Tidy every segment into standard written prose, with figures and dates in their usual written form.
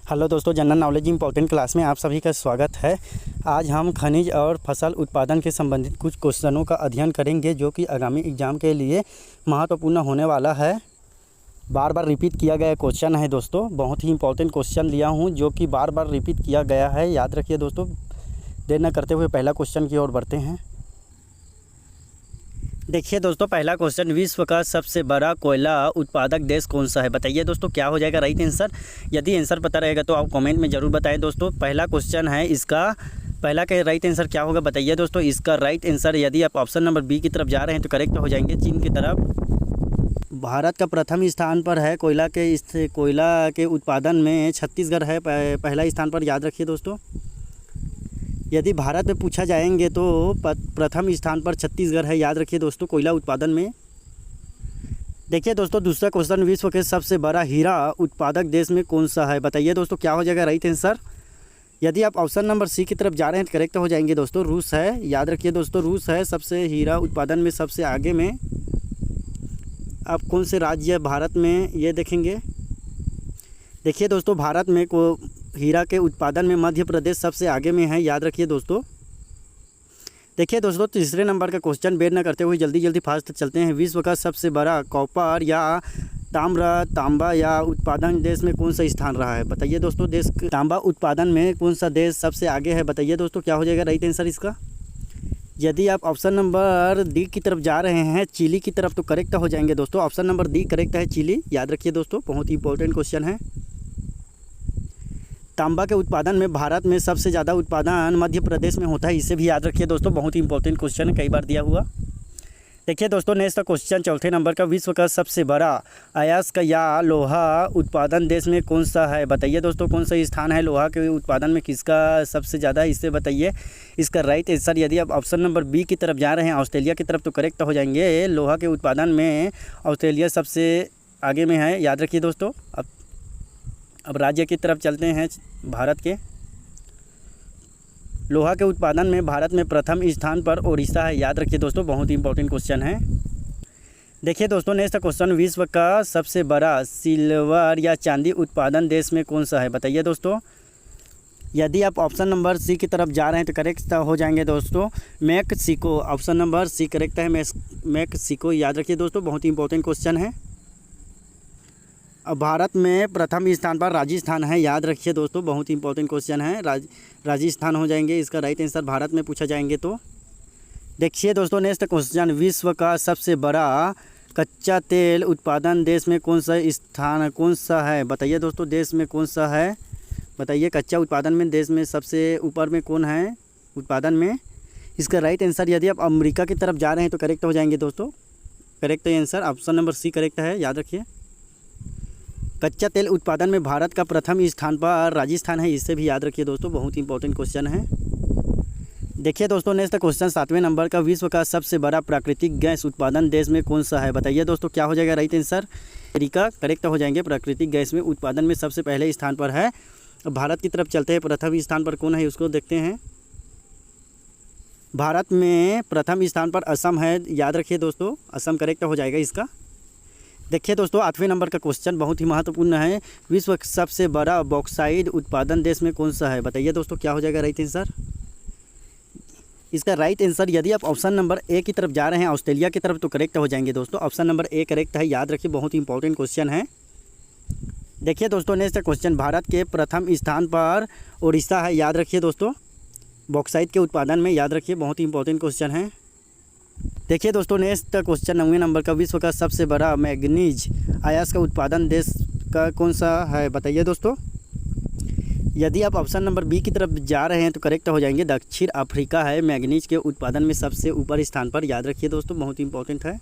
Hello दोस्तों, general knowledge important class में आप सभी का स्वागत है। आज हम खनिज और फसल उत्पादन के संबंधित कुछ क्वेश्चनों का अध्ययन करेंगे जो कि आगामी एग्ज़ाम के लिए महत्वपूर्ण होने वाला है। बार बार रिपीट किया गया क्वेश्चन है दोस्तों, बहुत ही इंपॉर्टेंट क्वेश्चन लिया हूं जो कि बार बार रिपीट किया गया है। याद रखिए दोस्तों। देर न करते हुए पहला क्वेश्चन की ओर बढ़ते हैं। देखिए दोस्तों, पहला क्वेश्चन, विश्व का सबसे बड़ा कोयला उत्पादक देश कौन सा है? बताइए दोस्तों, क्या हो जाएगा राइट आंसर। यदि आंसर पता रहेगा तो आप कमेंट में ज़रूर बताएं दोस्तों। पहला क्वेश्चन है, इसका पहला का राइट आंसर क्या होगा बताइए दोस्तों। इसका राइट आंसर, यदि आप ऑप्शन नंबर बी की तरफ जा रहे हैं तो करेक्ट हो जाएंगे, चीन की तरफ। भारत का प्रथम स्थान पर है कोयला के उत्पादन में छत्तीसगढ़ है पहला स्थान पर। याद रखिए दोस्तों, यदि भारत में पूछा जाएंगे तो प्रथम स्थान पर छत्तीसगढ़ है। याद रखिए दोस्तों, कोयला उत्पादन में। देखिए दोस्तों, दूसरा क्वेश्चन, विश्व के सबसे बड़ा हीरा उत्पादक देश में कौन सा है? बताइए दोस्तों, क्या हो जाएगा राइट आंसर। यदि आप ऑप्शन नंबर सी की तरफ जा रहे हैं तो करेक्ट हो जाएंगे दोस्तों, रूस है। याद रखिए दोस्तों, रूस है सबसे हीरा उत्पादन में सबसे आगे में। अब कौन से राज्य भारत में ये देखेंगे। देखिए दोस्तों, भारत में को हीरा के उत्पादन में मध्य प्रदेश सबसे आगे में है। याद रखिए दोस्तों। देखिए दोस्तों, तीसरे नंबर का क्वेश्चन, बेर न करते हुए जल्दी फास्ट चलते हैं। विश्व का सबसे बड़ा कॉपर या तांबा या उत्पादन देश में कौन सा स्थान रहा है? बताइए दोस्तों, देश तांबा उत्पादन में कौन सा देश सबसे आगे है? बताइए दोस्तों, क्या हो जाएगा राइट आंसर इसका। यदि आप ऑप्शन नंबर डी की तरफ जा रहे हैं, चिली की तरफ, तो करेक्ट हो जाएंगे दोस्तों। ऑप्शन नंबर डी करेक्ट है, चिली। याद रखिए दोस्तों, बहुत ही इंपॉर्टेंट क्वेश्चन है। तांबा के उत्पादन में भारत में सबसे ज़्यादा उत्पादन मध्य प्रदेश में होता है, इसे भी याद रखिए दोस्तों, बहुत ही इंपॉर्टेंट क्वेश्चन है, कई बार दिया हुआ। देखिए दोस्तों, नेक्स्ट क्वेश्चन, चौथे नंबर का, विश्व का सबसे बड़ा अयस्क या लोहा उत्पादन देश में कौन सा है? बताइए दोस्तों, कौन सा स्थान है लोहा के उत्पादन में, किसका सबसे ज़्यादा, इससे बताइए इसका राइट आंसर। यदि आप ऑप्शन नंबर बी की तरफ जा रहे हैं, ऑस्ट्रेलिया की तरफ, तो करेक्ट हो जाएंगे। लोहा के उत्पादन में ऑस्ट्रेलिया सबसे आगे में है। याद रखिए दोस्तों। अब राज्य की तरफ चलते हैं। भारत के लोहा के उत्पादन में भारत में प्रथम स्थान पर ओडिशा है। याद रखिए दोस्तों, बहुत ही इंपॉर्टेंट क्वेश्चन है। देखिए दोस्तों, नेक्स्ट क्वेश्चन, विश्व का सबसे बड़ा सिल्वर या चांदी उत्पादन देश में कौन सा है? बताइए दोस्तों। यदि आप ऑप्शन नंबर सी की तरफ जा रहे हैं तो करेक्ट हो जाएंगे दोस्तों, Mexico. Option number C correct है, मैक्सिको। याद रखिए दोस्तों, बहुत ही इंपॉर्टेंट क्वेश्चन है। अब भारत में प्रथम स्थान पर राजस्थान है। याद रखिए दोस्तों, बहुत ही इंपॉर्टेंट क्वेश्चन है। राजस्थान हो जाएंगे इसका राइट आंसर, भारत में पूछा जाएंगे तो। देखिए दोस्तों, नेक्स्ट क्वेश्चन, विश्व का सबसे बड़ा कच्चा तेल उत्पादन देश में कौन सा है? बताइए दोस्तों, देश में कौन सा है? बताइए, कच्चा उत्पादन में देश में सबसे ऊपर में कौन है उत्पादन में? इसका राइट आंसर, यदि आप अमेरिका की तरफ जा रहे हैं तो करेक्ट हो जाएंगे दोस्तों। Correct answer option number C correct है। याद रखिए, कच्चा तेल उत्पादन में भारत का प्रथम स्थान पर राजस्थान है, इससे भी याद रखिए दोस्तों, बहुत इंपॉर्टेंट क्वेश्चन है। देखिए दोस्तों, नेक्स्ट क्वेश्चन, सातवें नंबर का, विश्व का सबसे बड़ा प्राकृतिक गैस उत्पादन देश में कौन सा है? बताइए दोस्तों, क्या हो जाएगा राइट आंसर। अमेरिका करेक्ट हो जाएंगे, प्राकृतिक गैस में उत्पादन में सबसे पहले स्थान पर है। अब भारत की तरफ चलते हैं, प्रथम स्थान पर कौन है उसको देखते हैं। भारत में प्रथम स्थान पर असम है। याद रखिए दोस्तों, असम करेक्ट हो जाएगा इसका। देखिए दोस्तों, आठवें नंबर का क्वेश्चन बहुत ही महत्वपूर्ण है, विश्व का सबसे बड़ा बॉक्साइट उत्पादन देश में कौन सा है? बताइए दोस्तों, क्या हो जाएगा राइट आंसर। इसका राइट आंसर, यदि आप ऑप्शन नंबर ए की तरफ जा रहे हैं, ऑस्ट्रेलिया की तरफ, तो करेक्ट हो जाएंगे दोस्तों। ऑप्शन नंबर ए करेक्ट है। याद रखिए, बहुत ही इंपॉर्टेंट क्वेश्चन है। देखिए दोस्तों, नेक्स्ट क्वेश्चन, भारत के प्रथम स्थान पर उड़ीसा है। याद रखिए दोस्तों, बॉक्साइट के उत्पादन में। याद रखिए, बहुत ही इंपॉर्टेंट क्वेश्चन है। देखिए दोस्तों, नेक्स्ट क्वेश्चन, 9वें नंबर का, विश्व का सबसे बड़ा मैग्नीज अयस्क का उत्पादन देश का कौन सा है? बताइए दोस्तों। यदि आप ऑप्शन नंबर बी की तरफ जा रहे हैं तो करेक्ट हो जाएंगे, दक्षिण अफ्रीका है मैग्नीज के उत्पादन में सबसे ऊपर स्थान पर। याद रखिए दोस्तों, बहुत इंपॉर्टेंट है।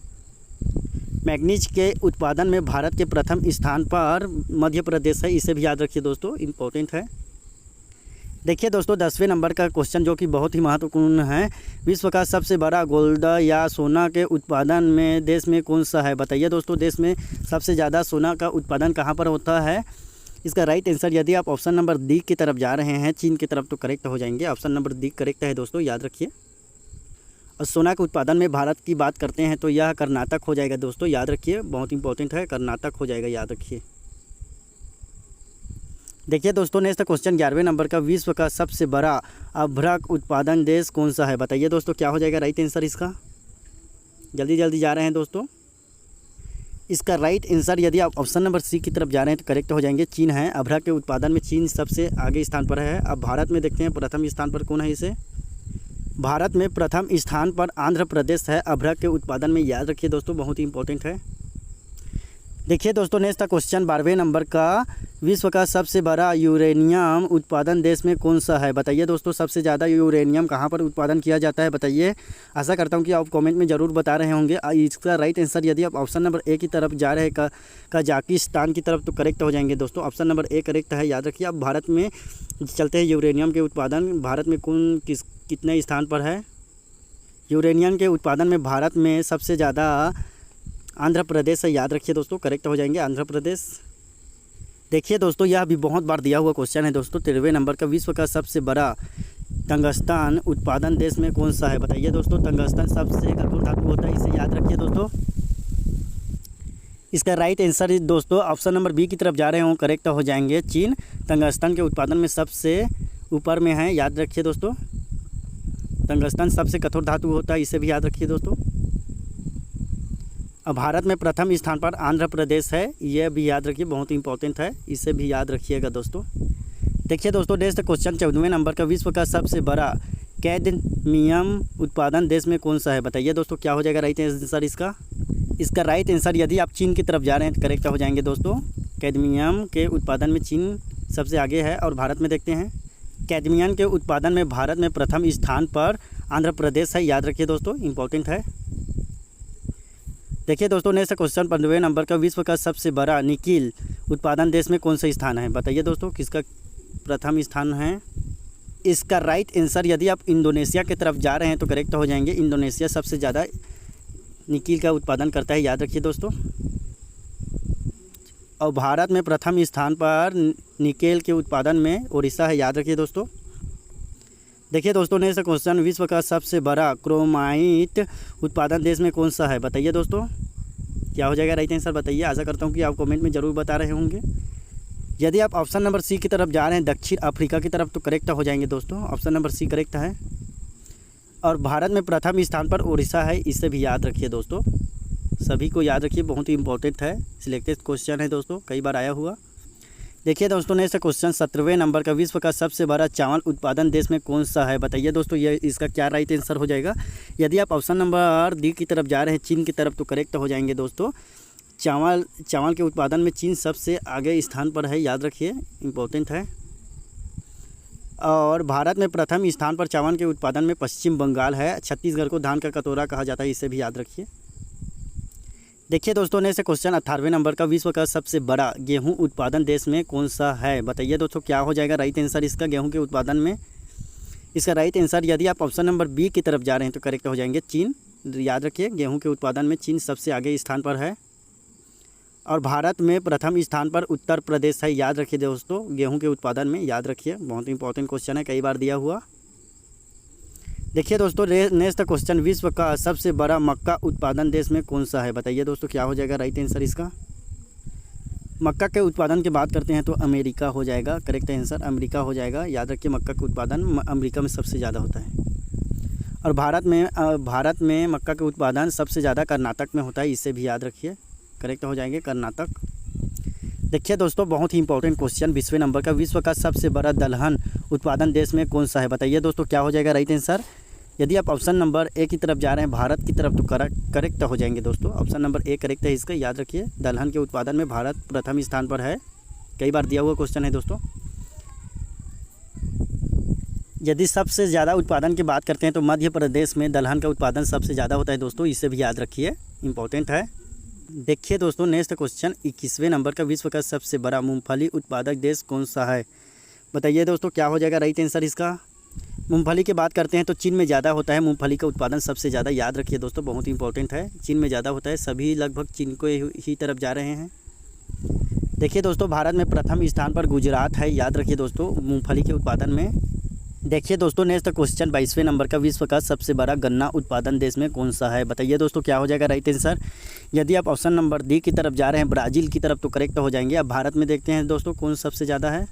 मैग्नीज के उत्पादन में भारत के प्रथम स्थान पर मध्य प्रदेश है, इसे भी याद रखिए दोस्तों, इंपॉर्टेंट है। देखिए दोस्तों, 10वें नंबर का क्वेश्चन जो कि बहुत ही महत्वपूर्ण है, विश्व का सबसे बड़ा गोल्ड या सोना के उत्पादन में देश में कौन सा है? बताइए दोस्तों, देश में सबसे ज़्यादा सोना का उत्पादन कहाँ पर होता है? इसका राइट आंसर, यदि आप ऑप्शन नंबर डी की तरफ जा रहे हैं, चीन की तरफ, तो करेक्ट हो जाएंगे। ऑप्शन नंबर डी करेक्ट है दोस्तों, याद रखिए। और सोना के उत्पादन में भारत की बात करते हैं तो यह कर्नाटक हो जाएगा दोस्तों, याद रखिए, बहुत इंपॉर्टेंट है, कर्नाटक हो जाएगा, याद रखिए। देखिए दोस्तों नेक्स्ट क्वेश्चन 11वें नंबर का, विश्व का सबसे बड़ा अभ्रक उत्पादन देश कौन सा है? बताइए दोस्तों क्या हो जाएगा राइट आंसर इसका। जल्दी जल्दी जा रहे हैं दोस्तों। इसका राइट आंसर यदि आप ऑप्शन नंबर सी की तरफ जा रहे हैं तो करेक्ट हो जाएंगे, चीन है। अभ्रक के उत्पादन में चीन सबसे आगे स्थान पर है। अब भारत में देखते हैं प्रथम स्थान पर कौन है। इसे भारत में प्रथम स्थान पर आंध्र प्रदेश है अभ्रक के उत्पादन में, याद रखिए दोस्तों, बहुत ही इंपॉर्टेंट है। देखिए दोस्तों नेक्स्ट क्वेश्चन 12वें नंबर का, विश्व का सबसे बड़ा यूरेनियम उत्पादन देश में कौन सा है? बताइए दोस्तों सबसे ज़्यादा यूरेनियम कहाँ पर उत्पादन किया जाता है? बताइए। आशा करता हूँ कि आप कमेंट में ज़रूर बता रहे होंगे। इसका राइट आंसर यदि आप ऑप्शन नंबर ए की तरफ जा रहे हैं कजाकिस्तान की तरफ तो करेक्ट हो जाएंगे दोस्तों। ऑप्शन नंबर ए करेक्ट है, याद रखिए। अब भारत में चलते हैं यूरेनियम के उत्पादन, भारत में कितने स्थान पर है? यूरेनियम के उत्पादन में भारत में सबसे ज़्यादा आंध्र प्रदेश है, याद रखिए दोस्तों, करेक्ट हो जाएंगे आंध्र प्रदेश। देखिए दोस्तों यह भी बहुत बार दिया हुआ क्वेश्चन है दोस्तों। 13वें नंबर का, विश्व का सबसे बड़ा टंगस्टन उत्पादन देश में कौन सा है? बताइए दोस्तों। टंगस्टन सबसे कठोर धातु होता है, इसे याद रखिए दोस्तों। इसका राइट आंसर दोस्तों ऑप्शन नंबर बी की तरफ जा रहे हों, करेक्ट हो जाएंगे चीन। टंगस्टन के उत्पादन में सबसे ऊपर में है, याद रखिए दोस्तों। टंगस्टन सबसे कठोर धातु होता है, इसे भी याद रखिए दोस्तों। अब भारत में प्रथम स्थान पर आंध्र प्रदेश है, यह भी याद रखिए, बहुत इंपॉर्टेंट है, इसे भी याद रखिएगा दोस्तों। देखिए दोस्तों नेक्स्ट क्वेश्चन 14वें नंबर का, विश्व का सबसे बड़ा कैडमियम उत्पादन देश में कौन सा है? बताइए दोस्तों क्या हो जाएगा राइट आंसर इसका। इसका राइट आंसर यदि आप चीन की तरफ जा रहे हैं तो करेक्ट हो जाएंगे दोस्तों। कैडमियम के उत्पादन में चीन सबसे आगे है। और भारत में देखते हैं, कैडमियम के उत्पादन में भारत में प्रथम स्थान पर आंध्र प्रदेश है, याद रखिए दोस्तों, इंपॉर्टेंट है। देखिए दोस्तों नेक्स्ट क्वेश्चन 15वें नंबर का, विश्व का सबसे बड़ा निकिल उत्पादन देश में कौन सा स्थान है? बताइए दोस्तों किसका प्रथम स्थान है। इसका राइट आंसर यदि आप इंडोनेशिया की तरफ जा रहे हैं तो करेक्ट हो जाएंगे। इंडोनेशिया सबसे ज़्यादा निकिल का उत्पादन करता है, याद रखिए दोस्तों। और भारत में प्रथम स्थान पर निकेल के उत्पादन में उड़ीसा है, याद रखिए दोस्तों। देखिए दोस्तों नेक्स्ट क्वेश्चन, विश्व का सबसे बड़ा क्रोमाइट उत्पादन देश में कौन सा है? बताइए दोस्तों क्या हो जाएगा राइट आंसर, बताइए। आशा करता हूँ कि आप कमेंट में ज़रूर बता रहे होंगे। यदि आप ऑप्शन नंबर सी की तरफ जा रहे हैं दक्षिण अफ्रीका की तरफ तो करेक्ट हो जाएंगे दोस्तों। ऑप्शन नंबर सी करेक्ट है। और भारत में प्रथम स्थान पर उड़ीसा है, इसे भी याद रखिए दोस्तों, सभी को याद रखिए, बहुत ही इंपॉर्टेंट है, सिलेक्टेड क्वेश्चन है दोस्तों, कई बार आया हुआ। देखिए दोस्तों नेक्स्ट क्वेश्चन 17वें नंबर का, विश्व का सबसे बड़ा चावल उत्पादन देश में कौन सा है? बताइए दोस्तों ये इसका क्या राइट आंसर हो जाएगा। यदि आप ऑप्शन नंबर डी की तरफ जा रहे हैं चीन की तरफ तो करेक्ट हो जाएंगे दोस्तों। चावल के उत्पादन में चीन सबसे आगे स्थान पर है, याद रखिए, इंपॉर्टेंट है। और भारत में प्रथम स्थान पर चावल के उत्पादन में पश्चिम बंगाल है। छत्तीसगढ़ को धान का कटोरा कहा जाता है, इसे भी याद रखिए। देखिए दोस्तों नेक्स्ट क्वेश्चन 18वें नंबर का, विश्व का सबसे बड़ा गेहूं उत्पादन देश में कौन सा है? बताइए दोस्तों क्या हो जाएगा राइट आंसर इसका गेहूं के उत्पादन में। इसका राइट आंसर यदि आप ऑप्शन नंबर बी की तरफ जा रहे हैं तो करेक्ट हो जाएंगे चीन, याद रखिए। गेहूं के उत्पादन में चीन सबसे आगे स्थान पर है। और भारत में प्रथम स्थान पर उत्तर प्रदेश है, याद रखिए दोस्तों, गेहूँ के उत्पादन में, याद रखिए, बहुत इंपॉर्टेंट क्वेश्चन है, कई बार दिया हुआ। देखिए दोस्तों नेक्स्ट क्वेश्चन, विश्व का सबसे बड़ा मक्का उत्पादन देश में कौन सा है? बताइए दोस्तों क्या हो जाएगा राइट आंसर इसका। मक्का के उत्पादन की बात करते हैं तो अमेरिका हो जाएगा, करेक्ट आंसर अमेरिका हो जाएगा, याद रखिए। मक्का का उत्पादन अमेरिका में सबसे ज़्यादा होता है। और भारत में मक्का के उत्पादन सबसे ज़्यादा कर्नाटक में होता है, इसे भी याद रखिए, करेक्ट हो जाएंगे कर्नाटक। देखिए दोस्तों बहुत ही इंपॉर्टेंट क्वेश्चन 20वें नंबर का, विश्व का सबसे बड़ा दलहन उत्पादन देश में कौन सा है? बताइए दोस्तों क्या हो जाएगा राइट आंसर। यदि आप ऑप्शन नंबर ए की तरफ जा रहे हैं भारत की तरफ तो करेक्ट हो जाएंगे दोस्तों। ऑप्शन नंबर ए करेक्ट है इसका, याद रखिए। दलहन के उत्पादन में भारत प्रथम स्थान पर है, कई बार दिया हुआ क्वेश्चन है दोस्तों। यदि सबसे ज़्यादा उत्पादन की बात करते हैं तो मध्य प्रदेश में दलहन का उत्पादन सबसे ज़्यादा होता है दोस्तों, इसे भी याद रखिए, इंपॉर्टेंट है। देखिए दोस्तों नेक्स्ट क्वेश्चन 21वें नंबर का, विश्व का सबसे बड़ा मूंगफली उत्पादक देश कौन सा है? बताइए दोस्तों क्या हो जाएगा राइट आंसर इसका। मूंगफली की बात करते हैं तो चीन में ज़्यादा होता है, मूंगफली का उत्पादन सबसे ज़्यादा, याद रखिए दोस्तों, बहुत इंपॉर्टेंट है, चीन में ज़्यादा होता है, सभी लगभग चीन को ही तरफ जा रहे हैं। देखिए दोस्तों भारत में प्रथम स्थान पर गुजरात है, याद रखिए दोस्तों, मूंगफली के उत्पादन में। देखिए दोस्तों नेक्स्ट क्वेश्चन 22वें नंबर का, विश्व का सबसे बड़ा गन्ना उत्पादन देश में कौन सा है? बताइए दोस्तों क्या हो जाएगा राइट आंसर। यदि आप ऑप्शन नंबर डी की तरफ जा रहे हैं ब्राज़ील की तरफ तो करेक्ट हो जाएंगे। अब भारत में देखते हैं दोस्तों कौन सबसे ज़्यादा है।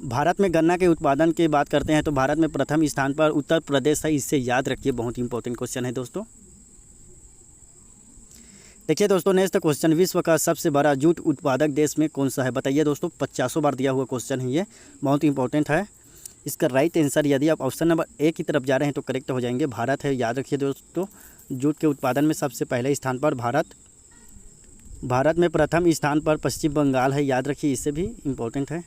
भारत में गन्ना के उत्पादन की बात करते हैं तो भारत में प्रथम स्थान पर उत्तर प्रदेश है, इससे याद रखिए, बहुत इंपॉर्टेंट क्वेश्चन है दोस्तों। देखिए दोस्तों नेक्स्ट क्वेश्चन, विश्व का सबसे बड़ा जूट उत्पादक देश में कौन सा है बताइए दोस्तों। 50 बार दिया हुआ क्वेश्चन है, ये बहुत इंपॉर्टेंट है। इसका राइट आंसर यदि आप ऑप्शन नंबर ए की तरफ जा रहे हैं तो करेक्ट हो जाएंगे, भारत है। याद रखिए दोस्तों, जूट के उत्पादन में सबसे पहले स्थान पर भारत में प्रथम स्थान पर पश्चिम बंगाल है, याद रखिए, इससे भी इम्पोर्टेंट है।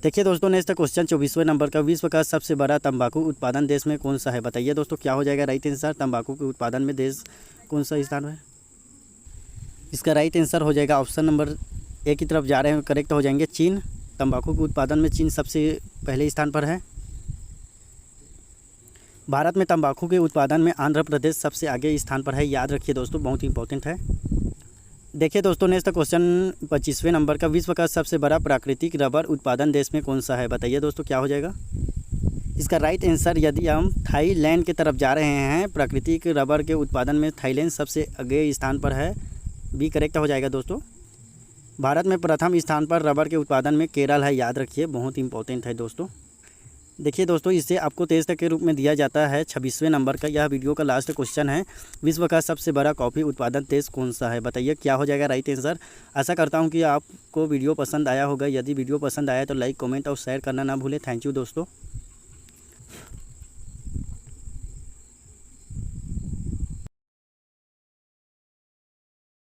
देखिए दोस्तों नेक्स्ट क्वेश्चन 24वें नंबर का, विश्व का सबसे बड़ा तंबाकू उत्पादन देश में कौन सा है बताइए दोस्तों। क्या हो जाएगा राइट आंसर, तंबाकू के उत्पादन में देश कौन सा स्थान है। इसका राइट आंसर हो जाएगा ऑप्शन नंबर ए की तरफ जा रहे हैं, करेक्ट हो जाएंगे, चीन। तंबाकू के उत्पादन में चीन सबसे पहले स्थान पर है। भारत में तंबाकू के उत्पादन में आंध्र प्रदेश सबसे आगे स्थान पर है, याद रखिए दोस्तों, बहुत इंपॉर्टेंट है। देखिए दोस्तों नेक्स्ट क्वेश्चन 25वें नंबर का, विश्व का सबसे बड़ा प्राकृतिक रबर उत्पादन देश में कौन सा है बताइए दोस्तों। क्या हो जाएगा इसका राइट आंसर, यदि हम थाईलैंड की तरफ जा रहे हैं, प्राकृतिक रबर के उत्पादन में थाईलैंड सबसे आगे स्थान पर है, बी करेक्ट हो जाएगा दोस्तों। भारत में प्रथम स्थान पर रबर के उत्पादन में केरल है, याद रखिए, बहुत इंपॉर्टेंट है दोस्तों। देखिए दोस्तों इसे आपको टेस्ट के रूप में दिया जाता है। 26वें नंबर का यह वीडियो का लास्ट क्वेश्चन है, विश्व का सबसे बड़ा कॉफ़ी उत्पादन देश कौन सा है बताइए। क्या हो जाएगा राइट आंसर। आशा करता हूं कि आपको वीडियो पसंद आया होगा। यदि वीडियो पसंद आया तो लाइक कमेंट और शेयर करना ना भूलें। थैंक यू दोस्तों।